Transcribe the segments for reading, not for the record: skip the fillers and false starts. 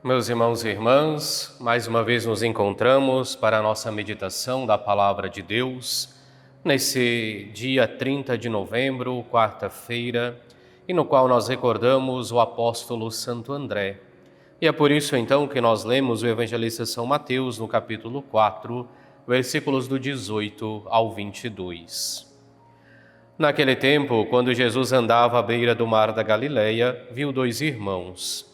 Meus irmãos e irmãs, mais uma vez nos encontramos para a nossa meditação da Palavra de Deus, nesse dia 30 de novembro, quarta-feira, e no qual nós recordamos o apóstolo Santo André. E é por isso então que nós lemos o evangelista São Mateus no capítulo 4, versículos do 18 ao 22. Naquele tempo, quando Jesus andava à beira do mar da Galileia, viu dois irmãos,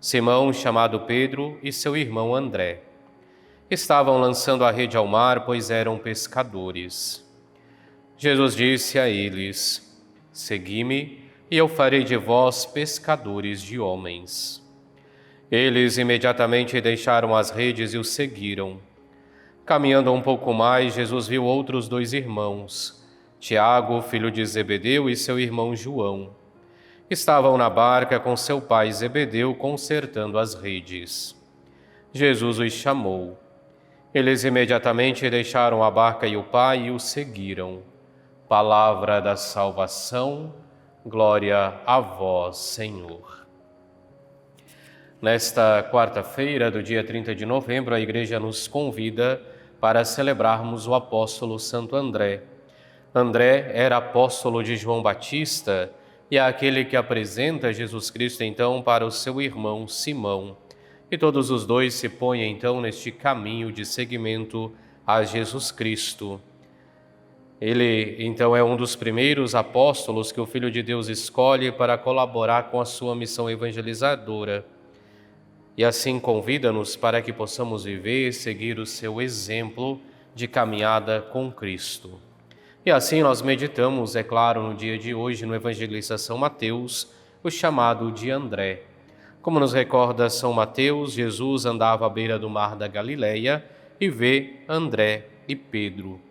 Simão, chamado Pedro, e seu irmão André. Estavam lançando a rede ao mar, pois eram pescadores. Jesus disse a eles: Segui-me, e eu farei de vós pescadores de homens. Eles imediatamente deixaram as redes e o seguiram. Caminhando um pouco mais, Jesus viu outros dois irmãos, Tiago, filho de Zebedeu, e seu irmão João. Estavam na barca com seu pai Zebedeu consertando as redes. Jesus os chamou. Eles imediatamente deixaram a barca e o pai e o seguiram. Palavra da salvação, glória a vós, Senhor. Nesta quarta-feira do dia 30 de novembro, a Igreja nos convida para celebrarmos o apóstolo Santo André. André era apóstolo de João Batista e é aquele que apresenta Jesus Cristo então para o seu irmão Simão. E todos os dois se põem então neste caminho de seguimento a Jesus Cristo. Ele então é um dos primeiros apóstolos que o Filho de Deus escolhe para colaborar com a sua missão evangelizadora. E assim convida-nos para que possamos viver e seguir o seu exemplo de caminhada com Cristo. E assim nós meditamos, é claro, no dia de hoje, no evangelista São Mateus, o chamado de André. Como nos recorda São Mateus, Jesus andava à beira do mar da Galileia e vê André e Pedro.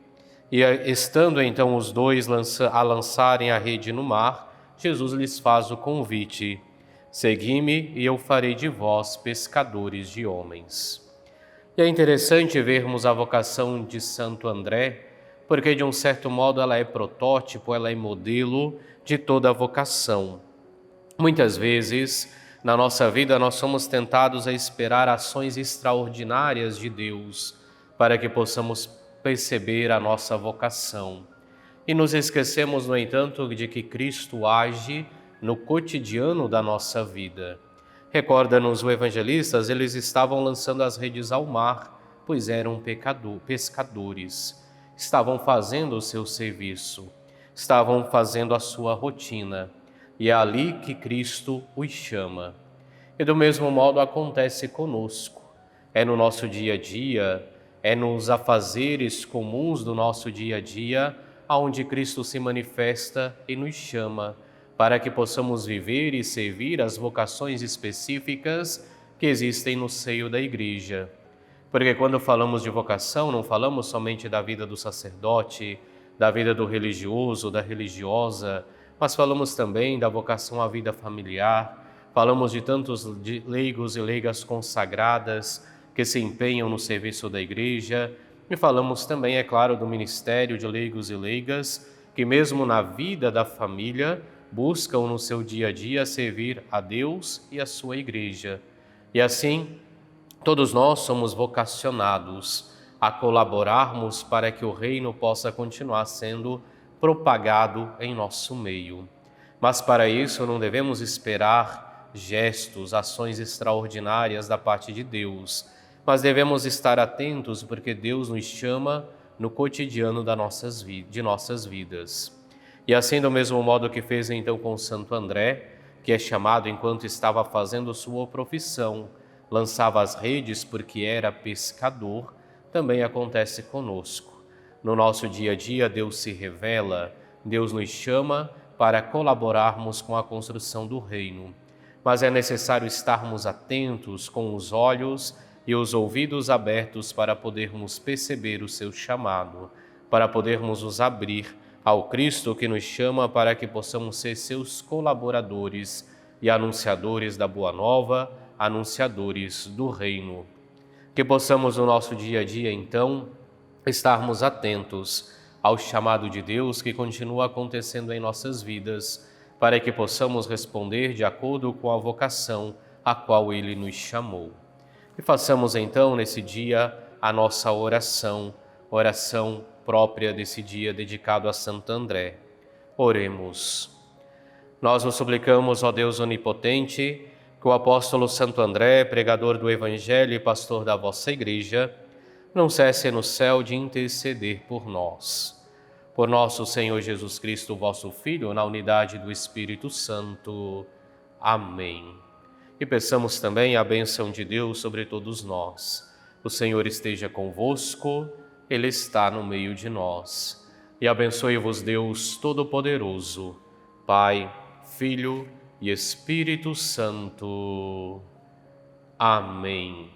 E estando então os dois a lançarem a rede no mar, Jesus lhes faz o convite: Segui-me e eu farei de vós pescadores de homens. E é interessante vermos a vocação de Santo André, porque de um certo modo ela é protótipo, ela é modelo de toda a vocação. Muitas vezes, na nossa vida, nós somos tentados a esperar ações extraordinárias de Deus para que possamos perceber a nossa vocação. E nos esquecemos, no entanto, de que Cristo age no cotidiano da nossa vida. Recorda-nos o evangelista, eles estavam lançando as redes ao mar, pois eram pescadores. Estavam fazendo o seu serviço, estavam fazendo a sua rotina, e é ali que Cristo os chama. E do mesmo modo acontece conosco. É no nosso dia a dia, é nos afazeres comuns do nosso dia a dia, aonde Cristo se manifesta e nos chama, para que possamos viver e servir as vocações específicas que existem no seio da Igreja. Porque quando falamos de vocação, não falamos somente da vida do sacerdote, da vida do religioso, da religiosa, mas falamos também da vocação à vida familiar, falamos de tantos leigos e leigas consagradas que se empenham no serviço da Igreja, e falamos também, é claro, do ministério de leigos e leigas, que mesmo na vida da família, buscam no seu dia a dia servir a Deus e a sua Igreja. E assim, todos nós somos vocacionados a colaborarmos para que o reino possa continuar sendo propagado em nosso meio. Mas para isso não devemos esperar gestos, ações extraordinárias da parte de Deus, mas devemos estar atentos porque Deus nos chama no cotidiano de nossas vidas. E assim, do mesmo modo que fez então com Santo André, que é chamado enquanto estava fazendo sua profissão, lançava as redes porque era pescador, também acontece conosco. No nosso dia a dia, Deus se revela, Deus nos chama para colaborarmos com a construção do reino. Mas é necessário estarmos atentos com os olhos e os ouvidos abertos para podermos perceber o seu chamado, para podermos nos abrir ao Cristo que nos chama para que possamos ser seus colaboradores e anunciadores da Boa Nova, anunciadores do reino. Que possamos no nosso dia a dia, então, estarmos atentos ao chamado de Deus que continua acontecendo em nossas vidas, para que possamos responder de acordo com a vocação a qual Ele nos chamou. E façamos então nesse dia a nossa oração própria desse dia dedicado a Santo André. Oremos. Nós vos suplicamos, ó Deus onipotente, que o apóstolo Santo André, pregador do Evangelho e pastor da vossa Igreja, não cesse no céu de interceder por nós. Por nosso Senhor Jesus Cristo, vosso Filho, na unidade do Espírito Santo. Amém. E peçamos também a bênção de Deus sobre todos nós. O Senhor esteja convosco, Ele está no meio de nós. E abençoe-vos Deus Todo-Poderoso, Pai, Filho e Espírito Santo. Amém.